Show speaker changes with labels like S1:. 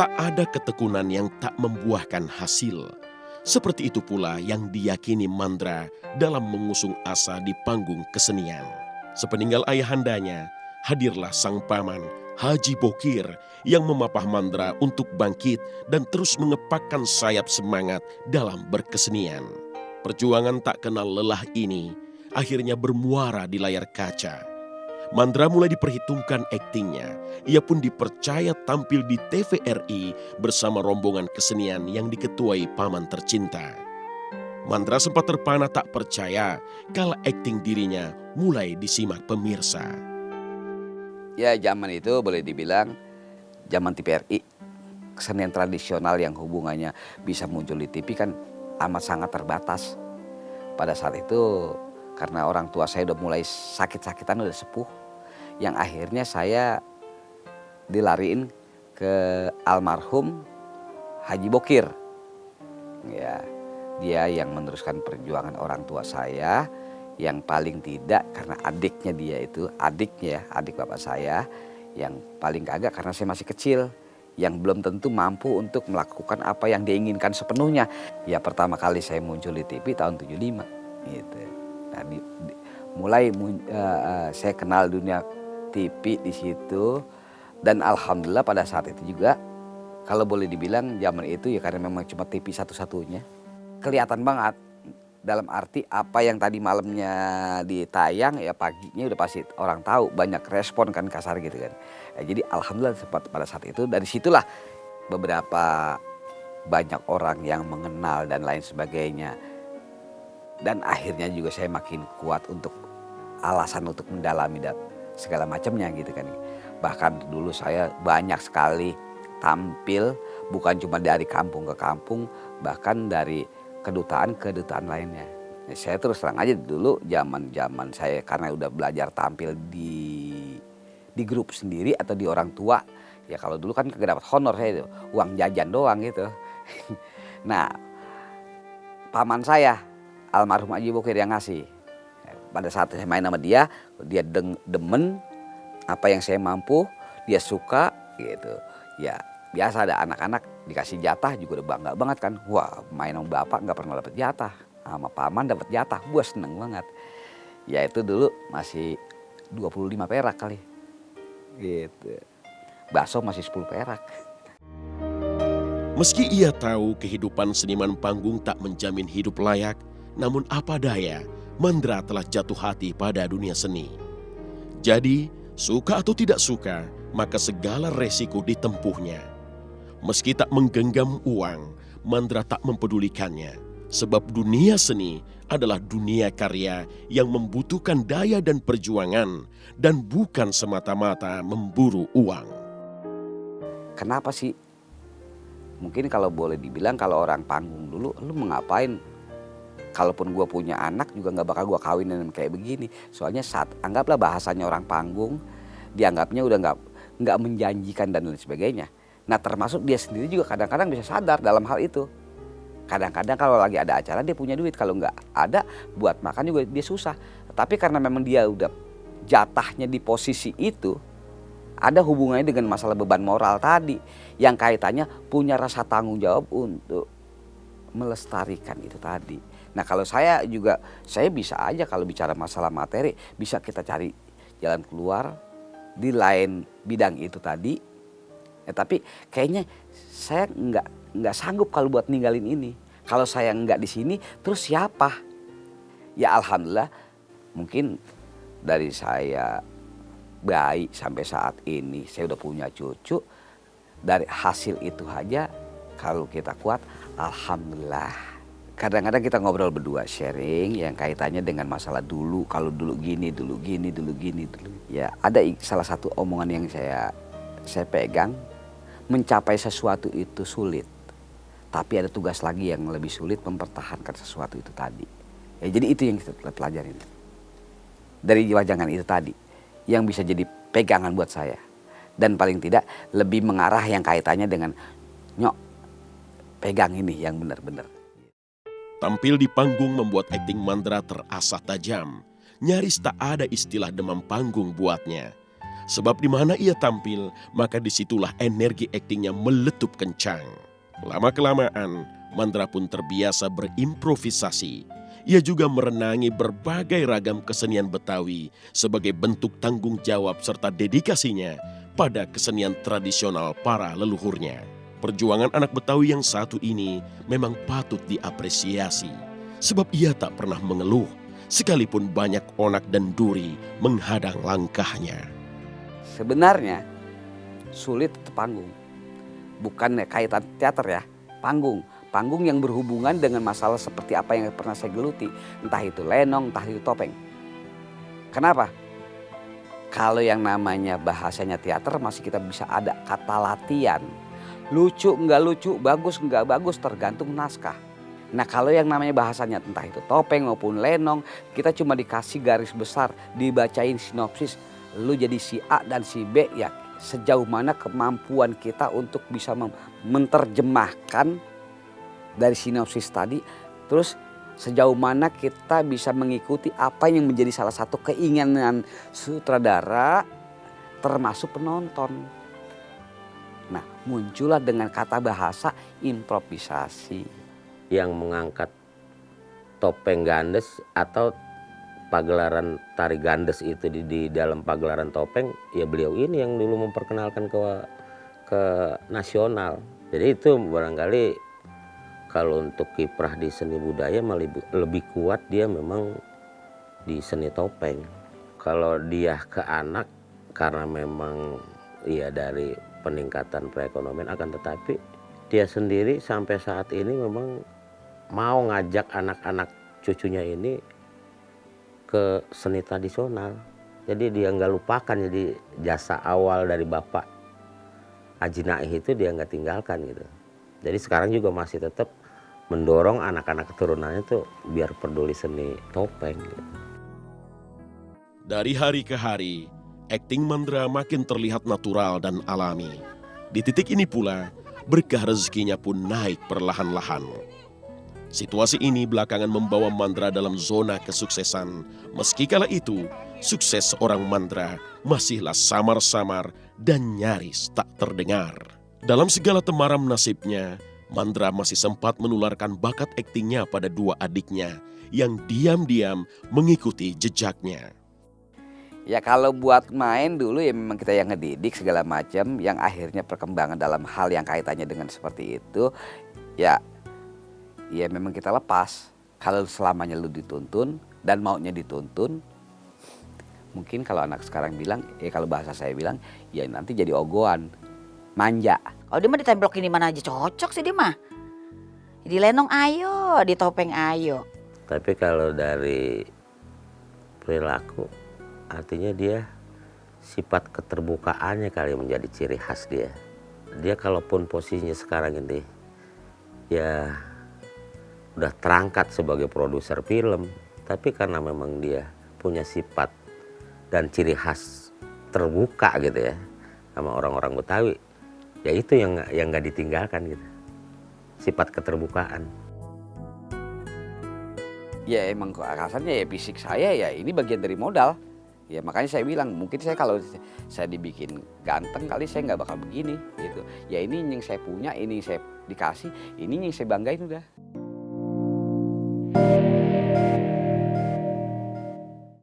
S1: Tak ada ketekunan yang tak membuahkan hasil. Seperti itu pula yang diyakini Mandra dalam mengusung asa di panggung kesenian. Sepeninggal ayahandanya, hadirlah sang paman Haji Bokir yang memapah Mandra untuk bangkit dan terus mengepakkan sayap semangat dalam berkesenian. Perjuangan tak kenal lelah ini akhirnya bermuara di layar kaca. Mandra mulai diperhitungkan aktingnya. Ia pun dipercaya tampil di TVRI bersama rombongan kesenian yang diketuai paman tercinta. Mandra sempat terpana tak percaya kala akting dirinya mulai disimak pemirsa.
S2: Ya zaman itu boleh dibilang zaman TVRI, kesenian tradisional yang hubungannya bisa muncul di TV kan amat sangat terbatas. Pada saat itu karena orang tua saya udah mulai sakit-sakitan, udah sepuh, yang akhirnya saya dilariin ke almarhum Haji Bokir. Ya, dia yang meneruskan perjuangan orang tua saya, yang paling tidak karena adiknya dia itu, adik bapak saya, yang paling kagak karena saya masih kecil, yang belum tentu mampu untuk melakukan apa yang diinginkan sepenuhnya. Ya pertama kali saya muncul di TV tahun 75 gitu. Nah, saya kenal dunia TV di situ, dan alhamdulillah pada saat itu juga kalau boleh dibilang zaman itu ya karena memang cuma TV satu-satunya, kelihatan banget dalam arti apa yang tadi malamnya ditayang ya paginya udah pasti orang tahu, banyak respon kan, kasar gitu kan. Jadi alhamdulillah pada saat itu dari situlah beberapa banyak orang yang mengenal dan lain sebagainya. Dan akhirnya juga saya makin kuat untuk alasan untuk mendalami segala macamnya gitu kan. Bahkan dulu saya banyak sekali tampil bukan cuma dari kampung ke kampung, bahkan dari kedutaan ke kedutaan lainnya. Saya terus terang aja dulu zaman saya karena udah belajar tampil di grup sendiri atau di orang tua. Ya kalau dulu kan kagak dapat honor saya itu, uang jajan doang gitu. Nah, paman saya almarhum Haji Bokir yang ngasih. Pada saat saya main sama dia demen apa yang saya mampu, dia suka gitu. Ya biasa ada anak-anak dikasih jatah juga udah bangga banget kan. Wah, main sama bapak nggak pernah dapat jatah, sama paman dapat jatah, gua seneng banget. Ya itu dulu masih 25 perak kali gitu. Bakso masih 10 perak.
S1: Meski ia tahu kehidupan seniman panggung tak menjamin hidup layak, namun apa daya, Mandra telah jatuh hati pada dunia seni. Jadi, suka atau tidak suka, maka segala resiko ditempuhnya. Meski tak menggenggam uang, Mandra tak mempedulikannya. Sebab dunia seni adalah dunia karya yang membutuhkan daya dan perjuangan, dan bukan semata-mata memburu uang.
S2: Kenapa sih? Mungkin kalau boleh dibilang kalau orang panggung dulu, lu mau ngapain? Kalaupun gue punya anak juga gak bakal gue kawinin kayak begini. Soalnya anggaplah bahasanya orang panggung, dianggapnya udah gak menjanjikan dan lain sebagainya. Nah termasuk dia sendiri juga kadang-kadang bisa sadar dalam hal itu. Kadang-kadang kalau lagi ada acara dia punya duit, kalau gak ada buat makan juga dia susah. Tapi karena memang dia udah jatahnya di posisi itu, ada hubungannya dengan masalah beban moral tadi. Yang kaitannya punya rasa tanggung jawab untuk melestarikan itu tadi. Nah kalau saya bisa aja kalau bicara masalah materi, bisa kita cari jalan keluar di lain bidang itu tadi. Tapi kayaknya saya nggak sanggup kalau buat ninggalin ini. Kalau saya nggak di sini, terus siapa? Ya alhamdulillah, mungkin dari saya bayi sampai saat ini saya udah punya cucu. Dari hasil itu aja, kalau kita kuat, alhamdulillah. Kadang-kadang kita ngobrol berdua, sharing yang kaitannya dengan masalah dulu. Kalau dulu gini. Ya ada salah satu omongan yang saya pegang. Mencapai sesuatu itu sulit. Tapi ada tugas lagi yang lebih sulit, mempertahankan sesuatu itu tadi. Ya, jadi itu yang kita pelajarin. Dari wajangan itu tadi. Yang bisa jadi pegangan buat saya. Dan paling tidak lebih mengarah yang kaitannya dengan nyok, pegang ini yang benar-benar.
S1: Tampil di panggung membuat akting Mandra terasah tajam. Nyaris tak ada istilah demam panggung buatnya. Sebab di mana ia tampil, maka disitulah energi aktingnya meletup kencang. Lama-kelamaan, Mandra pun terbiasa berimprovisasi. Ia juga merenangi berbagai ragam kesenian Betawi sebagai bentuk tanggung jawab serta dedikasinya pada kesenian tradisional para leluhurnya. Perjuangan anak Betawi yang satu ini memang patut diapresiasi, sebab ia tak pernah mengeluh, sekalipun banyak onak dan duri menghadang langkahnya.
S2: Sebenarnya sulit itu panggung. Bukan kaitan teater ya, panggung. Panggung yang berhubungan dengan masalah seperti apa yang pernah saya geluti. Entah itu lenong, entah itu topeng. Kenapa? Kalau yang namanya bahasanya teater masih kita bisa ada kata latihan. Lucu nggak lucu, bagus nggak bagus tergantung naskah. Nah kalau yang namanya bahasanya entah itu topeng maupun lenong, kita cuma dikasih garis besar, dibacain sinopsis. Lu jadi si A dan si B, ya sejauh mana kemampuan kita untuk bisa menerjemahkan dari sinopsis tadi, terus sejauh mana kita bisa mengikuti apa yang menjadi salah satu keinginan sutradara termasuk penonton. Nah muncullah dengan kata bahasa improvisasi.
S3: Yang mengangkat topeng gandes atau pagelaran tari gandes itu di dalam pagelaran topeng, ya beliau ini yang dulu memperkenalkan ke nasional. Jadi itu barangkali kalau untuk kiprah di seni budaya lebih kuat dia memang di seni topeng. Kalau dia ke anak karena memang ya dari peningkatan perekonomian, akan tetapi dia sendiri sampai saat ini memang mau ngajak anak-anak cucunya ini ke seni tradisional. Jadi dia nggak lupakan, jadi jasa awal dari Bapak Haji Naih itu dia nggak tinggalkan gitu. Jadi sekarang juga masih tetap mendorong anak-anak keturunannya tuh biar peduli seni topeng.
S1: Dari hari ke hari, akting Mandra makin terlihat natural dan alami. Di titik ini pula, berkah rezekinya pun naik perlahan-lahan. Situasi ini belakangan membawa Mandra dalam zona kesuksesan. Meski kala itu, sukses seorang Mandra masihlah samar-samar dan nyaris tak terdengar. Dalam segala temaram nasibnya, Mandra masih sempat menularkan bakat aktingnya pada dua adiknya yang diam-diam mengikuti jejaknya.
S2: Ya kalau buat main dulu ya memang kita yang ngedidik segala macam, yang akhirnya perkembangan dalam hal yang kaitannya dengan seperti itu, ya memang kita lepas. Kalau selamanya lu dituntun dan maunya dituntun, mungkin kalau anak sekarang bilang, kalau bahasa saya bilang, ya nanti jadi ogohan, manja.
S4: Kalau dia mah ditemblokin di mana aja cocok sih dia mah. Di lenong ayo, di topeng ayo.
S3: Tapi kalau dari perilaku, artinya dia sifat keterbukaannya kali menjadi ciri khas dia. Dia kalaupun posisinya sekarang ini, ya udah terangkat sebagai produser film, tapi karena memang dia punya sifat dan ciri khas terbuka gitu ya sama orang-orang Betawi, ya itu yang nggak ditinggalkan gitu, sifat keterbukaan.
S2: Ya emang rasanya ya fisik saya ya ini bagian dari modal. Ya makanya saya bilang mungkin saya kalau saya dibikin ganteng kali saya nggak bakal begini gitu. Ya ini yang saya punya, ini yang saya dikasih, ini yang saya banggain udah.